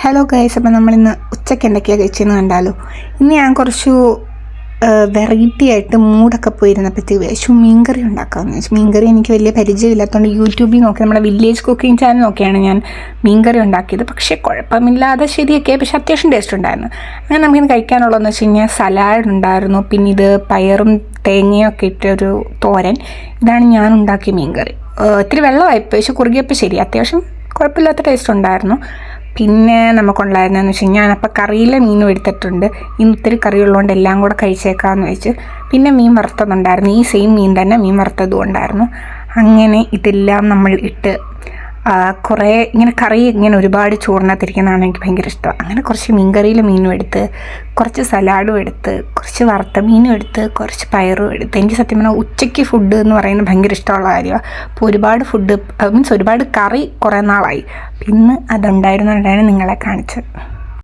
Hello guys, അപ്പോൾ നമ്മളിന്ന് ഉച്ചയ്ക്ക് എന്തൊക്കെയാണ് കഴിച്ചതെന്ന് കണ്ടാലോ. ഇന്ന് ഞാൻ കുറച്ച് വെറൈറ്റി ആയിട്ട് മൂടൊക്കെ പോയിരുന്നപ്പോഴത്തേക്ക് വിചാരിച്ചു മീൻകറി ഉണ്ടാക്കാമെന്ന് വെച്ചു. മീൻകറി എനിക്ക് വലിയ പരിചയമില്ലാത്തതുകൊണ്ട് യൂട്യൂബിൽ നോക്കി നമ്മുടെ വില്ലേജ് കുക്കിംഗ് ചാനൽ നോക്കിയാണ് ഞാൻ മീൻകറി ഉണ്ടാക്കിയത്. പക്ഷേ കുഴപ്പമില്ലാതെ ശരിയൊക്കെ, പക്ഷേ അത്യാവശ്യം ടേസ്റ്റ് ഉണ്ടായിരുന്നു. അങ്ങനെ നമുക്കിന്ന് കഴിക്കാനുള്ളതെന്ന് വെച്ച് കഴിഞ്ഞാൽ സലാഡ് ഉണ്ടായിരുന്നു, പിന്നെ ഇത് പയറും തേങ്ങയൊക്കെ ഇട്ടൊരു തോരൻ. ഇതാണ് ഞാൻ ഉണ്ടാക്കിയ മീൻകറി. ഇത്തിരി വെള്ളമായിപ്പോയി, പക്ഷേ കുറുകിയപ്പോൾ ശരി, അത്യാവശ്യം കുഴപ്പമില്ലാത്ത ടേസ്റ്റ് ഉണ്ടായിരുന്നു. പിന്നെ നമുക്കുണ്ടായിരുന്നതെന്ന് വെച്ച് കഴിഞ്ഞാൽ ഞാനപ്പോൾ കറിയിലെ മീനും എടുത്തിട്ടുണ്ട്. ഇന്ന് ഒത്തിരി കറിയുള്ളതുകൊണ്ട് എല്ലാം കൂടെ കഴിച്ചേക്കാമെന്ന് വെച്ച്. പിന്നെ മീൻ വറുത്തതുണ്ടായിരുന്നു, ഈ സെയിം മീൻ തന്നെ മീൻ വറുത്തതും ഉണ്ടായിരുന്നു. അങ്ങനെ ഇതെല്ലാം നമ്മൾ ഇട്ട് കുറേ ഇങ്ങനെ കറി ഇങ്ങനെ ഒരുപാട് ചോറിനകത്തിരിക്കുന്നതാണ് എനിക്ക് ഭയങ്കര ഇഷ്ടം. അങ്ങനെ കുറച്ച് മീൻകറിയിലെ മീനും എടുത്ത്, കുറച്ച് സലാഡും എടുത്ത്, കുറച്ച് വറുത്ത മീനും എടുത്ത്, കുറച്ച് പയറും എടുത്ത്. എനിക്ക് സത്യം പറഞ്ഞാൽ ഉച്ചയ്ക്ക് ഫുഡ് എന്ന് പറയുന്നത് ഭയങ്കര ഇഷ്ടമുള്ള കാര്യമാണ്. അപ്പോൾ ഒരുപാട് ഫുഡ് ഒരുപാട് കറി കുറേ നാളായി. പിന്നെ അതുണ്ടായിരുന്നുകൊണ്ടാണ് നിങ്ങളെ കാണിച്ചത്.